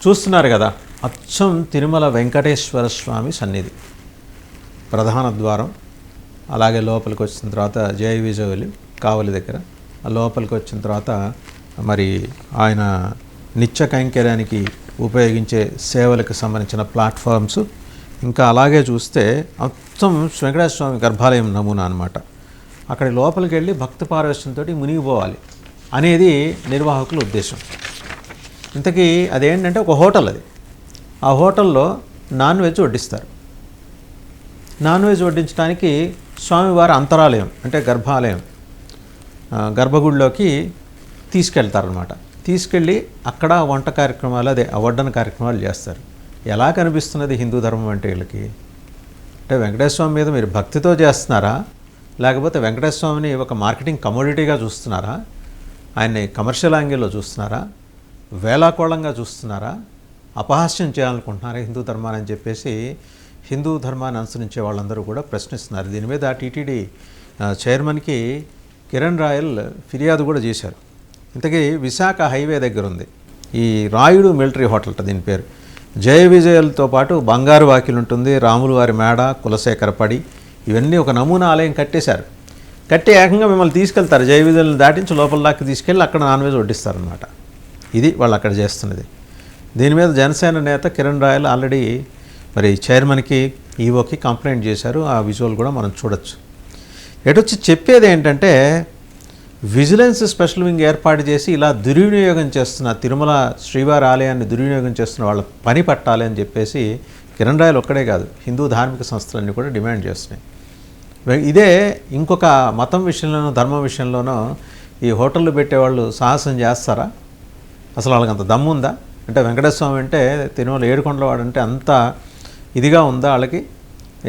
చూస్తున్నారు కదా, అచ్చం తిరుమల వెంకటేశ్వర స్వామి సన్నిధి ప్రధాన ద్వారం. అలాగే లోపలికి వచ్చిన తర్వాత జయ విజయవలి కావలి దగ్గర, ఆ లోపలికి వచ్చిన తర్వాత మరి ఆయన నిత్య కైంకర్యానికి ఉపయోగించే సేవలకు సంబంధించిన ప్లాట్ఫామ్స్, ఇంకా అలాగే చూస్తే అచ్చం వెంకటేశ్వర స్వామి గర్భాలయం నమూనా అనమాట. అక్కడి లోపలికి వెళ్ళి భక్తి పారవశ్యంతో మునిగిపోవాలి అనేది నిర్వాహకుల ఉద్దేశం. ఇంతకీ అదేంటంటే ఒక హోటల్ అది. ఆ హోటల్లో నాన్ వెజ్ వడ్డిస్తారు. నాన్ వెజ్ వడ్డించడానికి స్వామివారి అంతరాలయం అంటే గర్భాలయం, గర్భగుడిలోకి తీసుకెళ్తారనమాట. తీసుకెళ్ళి అక్కడ వంట కార్యక్రమాలు, అదే వడ్డన కార్యక్రమాలు చేస్తారు. ఎలా కనిపిస్తున్నది హిందూ ధర్మం అంటే వీళ్ళకి? అంటే వెంకటేశ్వర స్వామి మీద మీరు భక్తితో చేస్తున్నారా, లేకపోతే వెంకటేశ్వర స్వామిని ఒక మార్కెటింగ్ కమోడిటీగా చూస్తున్నారా, ఆయన్ని కమర్షియల్ యాంగిల్లో చూస్తున్నారా, వేలాకోళంగా చూస్తున్నారా, అపహాస్యం చేయాలనుకుంటున్నారా హిందూ ధర్మాన్ని అని చెప్పేసి హిందూ ధర్మాన్ని అనుసరించే వాళ్ళందరూ కూడా ప్రశ్నిస్తున్నారు. దీని మీద టీటీడీ చైర్మన్కి కిరణ్ రాయల్ ఫిర్యాదు కూడా చేశారు. ఇంతకీ విశాఖ హైవే దగ్గర ఉంది ఈ రాయుడు మిలిటరీ హోటల్, దీని పేరు. జయ విజయలతో పాటు బంగారు వాకిలు ఉంటుంది, రాములు వారి మేడ, కులశేఖర పడి, ఇవన్నీ ఒక నమూనా ఆలయం కట్టేశారు. కట్టి ఏకంగా మిమ్మల్ని తీసుకెళ్తారు, జయ విజయలను దాటించి లోపల దాకా తీసుకెళ్ళి అక్కడ నాన్ వెజ్ వడ్డిస్తారనమాట. ఇది వాళ్ళు అక్కడ చేస్తున్నది. దీని మీద జనసేన నేత కిరణ్ రాయల్ ఆల్రెడీ మరి చైర్మన్కి, ఈవోకి కంప్లైంట్ చేశారు. ఆ విజువల్ కూడా మనం చూడొచ్చు. ఎటొచ్చి చెప్పేది ఏంటంటే, విజిలెన్స్ స్పెషల్ వింగ్ ఏర్పాటు చేసి ఇలా దుర్వినియోగం చేస్తున్న తిరుమల శ్రీవారి ఆలయాన్ని దుర్వినియోగం చేస్తున్న వాళ్ళ పని పట్టాలి అని చెప్పేసి కిరణ్ రాయల్ ఒక్కడే కాదు, హిందూ ధార్మిక సంస్థలన్నీ కూడా డిమాండ్ చేస్తున్నాయి. ఇదే ఇంకొక మతం విషయంలోనో ధర్మం విషయంలోనో ఈ హోటళ్ళు పెట్టేవాళ్ళు సాహసం చేస్తారా? అసలు వాళ్ళకి అంత దమ్ముందా? అంటే వెంకటేశ్వర స్వామి అంటే తిరుమల ఏడుకొండల వాడంటే అంత ఇదిగా ఉందా వాళ్ళకి?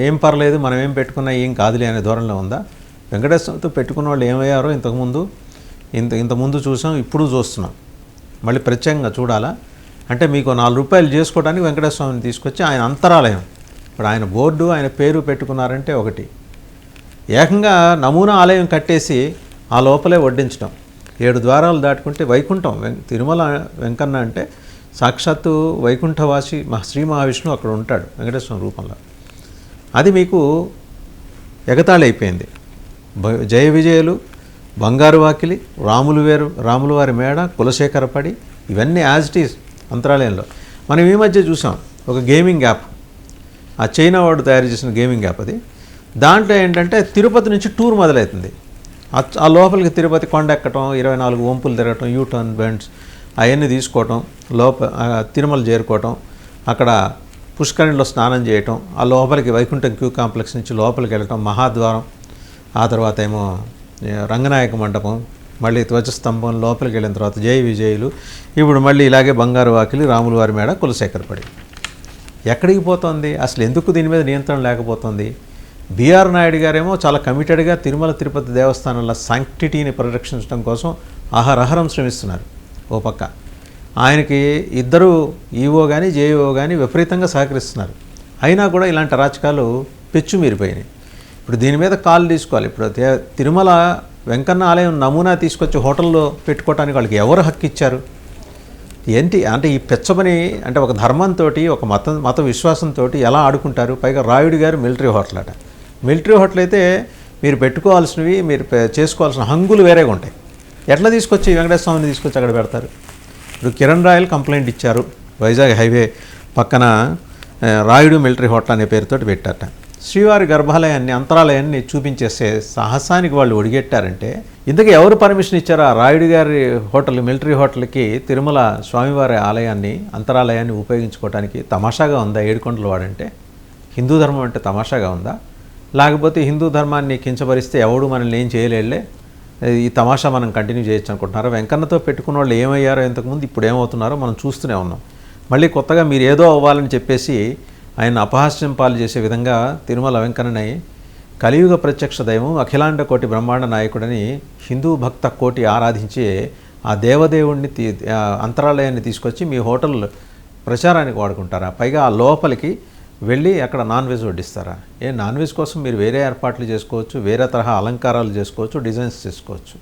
ఏం పర్లేదు, మనం ఏం పెట్టుకున్నా ఏం కాదులే అనే ధోరణిలో ఉందా? వెంకటేశ్వర స్వామితో పెట్టుకున్న వాళ్ళు ఏమయ్యారో ఇంతకుముందు చూసాం, ఇప్పుడు చూస్తున్నాం. మళ్ళీ ప్రత్యేకంగా చూడాలా? అంటే మీకు ₹4 చేసుకోవడానికి వెంకటేశ్వర స్వామిని తీసుకొచ్చి ఆయన అంతరాలయం, ఇప్పుడు ఆయన బోర్డు, ఆయన పేరు పెట్టుకున్నారంటే ఒకటి. ఏకంగా నమూనా ఆలయం కట్టేసి ఆ లోపలే వడ్డించడం. 7 ద్వారాలు దాటుకుంటే వైకుంఠం. తిరుమల వెంకన్న అంటే సాక్షాత్తు వైకుంఠవాసి శ్రీ మహావిష్ణువు అక్కడ ఉంటాడు వెంకటేశ్వర రూపంలో. అది మీకు ఎగతాళి అయిపోయింది. జయ విజయలు, బంగారు వాకిలి, రాములు వారి మేడ, కులశేఖర పడి, ఇవన్నీ యాజ్ ఇట్ ఈజ్ అంతరాలయంలో. మనం ఈ మధ్య చూసాం ఒక గేమింగ్ యాప్, ఆ చైనా వాడు తయారు చేసిన గేమింగ్ యాప్ అది. దాంట్లో ఏంటంటే తిరుపతి నుంచి టూర్ మొదలవుతుంది. ఆ లోపలికి తిరుపతి కొండ ఎక్కటం, 24 వంపులు తిరగటం, యూటర్న్ బెండ్స్ అవన్నీ తీసుకోవటం, తిరుమల చేరుకోవటం, అక్కడ పుష్కరిణిలో స్నానం చేయటం, ఆ లోపలికి వైకుంఠం క్యూ కాంప్లెక్స్ నుంచి లోపలికి వెళ్ళటం, మహాద్వారం, ఆ తర్వాత ఏమో రంగనాయక మండపం, మళ్ళీ ధ్వజస్తంభం, లోపలికి వెళ్ళిన తర్వాత జయ విజయులు, ఇప్పుడు మళ్ళీ ఇలాగే బంగారు వాకిలి, రాములు వారి మేడ, కులశేఖరపడి. ఎక్కడికి పోతుంది అసలు? ఎందుకు దీని మీద నియంత్రణ లేకపోతుంది? బిఆర్ నాయుడు గారేమో చాలా కమిటెడ్గా తిరుమల తిరుపతి దేవస్థానంలో శాంక్టిటీని పరిరక్షించడం కోసం అహరహరం శ్రమిస్తున్నారు. ఓ పక్క ఆయనకి ఇద్దరు ఈవో కానీ జేఈఓ కానీ విపరీతంగా సహకరిస్తున్నారు. అయినా కూడా ఇలాంటి అరాచకాలు పెచ్చు మీరిపోయినాయి. ఇప్పుడు దీని మీద కాల్ తీసుకోవాలి. ఇప్పుడు తిరుమల వెంకన్న ఆలయం నమూనా తీసుకొచ్చి హోటల్లో పెట్టుకోవడానికి వాళ్ళకి ఎవరు హక్కు ఇచ్చారు? ఏంటి అంటే ఈ పెచ్చబని అంటే ఒక ధర్మంతో, ఒక మత విశ్వాసంతో ఎలా ఆడుకుంటారు? పైగా రాయుడు గారు మిలిటరీ హోటల్ అట. మిలిటరీ హోటల్ అయితే మీరు పెట్టుకోవాల్సినవి, మీరు చేసుకోవాల్సిన హంగులు వేరేగా ఉంటాయి. ఎట్లా తీసుకొచ్చి వెంకటేశ్వర స్వామిని తీసుకొచ్చి అక్కడ పెడతారు? ఇప్పుడు కిరణ్ రాయల్ కంప్లైంట్ ఇచ్చారు. వైజాగ్ హైవే పక్కన రాయుడు మిలిటరీ హోటల్ అనే పేరుతోటి పెట్టారట. శ్రీవారి గర్భాలయాన్ని, అంతరాలయాన్ని చూపించేసే సాహసానికి వాళ్ళు ఒడిగెట్టారంటే ఇంతకీ ఎవరు పర్మిషన్ ఇచ్చారో ఆ రాయుడు గారి హోటల్, మిలిటరీ హోటల్కి తిరుమల స్వామివారి ఆలయాన్ని, అంతరాలయాన్ని ఉపయోగించుకోవడానికి? తమాషాగా ఉందా? ఏడుకొండల వాడంటే హిందూ ధర్మం అంటే తమాషాగా ఉందా? లేకపోతే హిందూ ధర్మాన్ని కించపరిస్తే ఎవడు మనల్ని ఏం చేయలేళ్లే, ఈ తమాషా మనం కంటిన్యూ చేయొచ్చు అనుకుంటున్నారో? వెంకన్నతో పెట్టుకున్న వాళ్ళు ఏమయ్యారో ఇంతకుముందు, ఇప్పుడు ఏమవుతున్నారో మనం చూస్తూనే ఉన్నాం. మళ్ళీ కొత్తగా మీరు ఏదో అవ్వాలని చెప్పేసి ఆయన అపహాస్యం పాలు చేసే విధంగా తిరుమల వెంకన్నని కలియుగ ప్రత్యక్ష దైవం, అఖిలాండ కోటి బ్రహ్మాండ నాయకుడని హిందూ భక్త కోటి ఆరాధించే ఆ దేవదేవుడిని అంతరాలయాన్ని తీసుకొచ్చి మీ హోటల్ ప్రచారానికి వాడుకుంటారా? పైగా ఆ లోపలికి వెళ్ళి అక్కడ నాన్ వెజ్ వడ్డిస్తారా? నాన్ వెజ్ కోసం మీరు వేరే ఏర్పాట్లు చేసుకోవచ్చు, వేరే తరహా అలంకారాలు చేసుకోవచ్చు, డిజైన్స్ చేసుకోవచ్చు.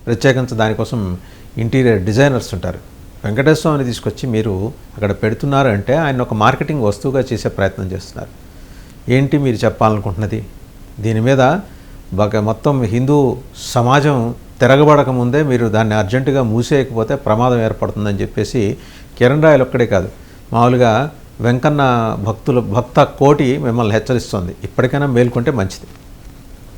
ప్రత్యేకించి దానికోసం ఇంటీరియర్ డిజైనర్స్ ఉంటారు. వెంకటేశ్వర స్వామిని తీసుకొచ్చి మీరు అక్కడ పెడుతున్నారు అంటే ఆయన ఒక మార్కెటింగ్ వస్తువుగా చేసే ప్రయత్నం చేస్తున్నారు. ఏంటి మీరు చెప్పాలనుకుంటున్నది? దీని మీద మొత్తం హిందూ సమాజం తిరగబడక ముందే మీరు దాన్ని అర్జెంటుగా మూసేయకపోతే ప్రమాదం ఏర్పడుతుందని చెప్పేసి కిరణ్ రాయలు ఒక్కడే కాదు, మామూలుగా వెంకన్న భక్త కోటి మిమ్మల్ని హెచ్చరిస్తోంది. ఇప్పటికైనా మేల్కొంటే మంచిది.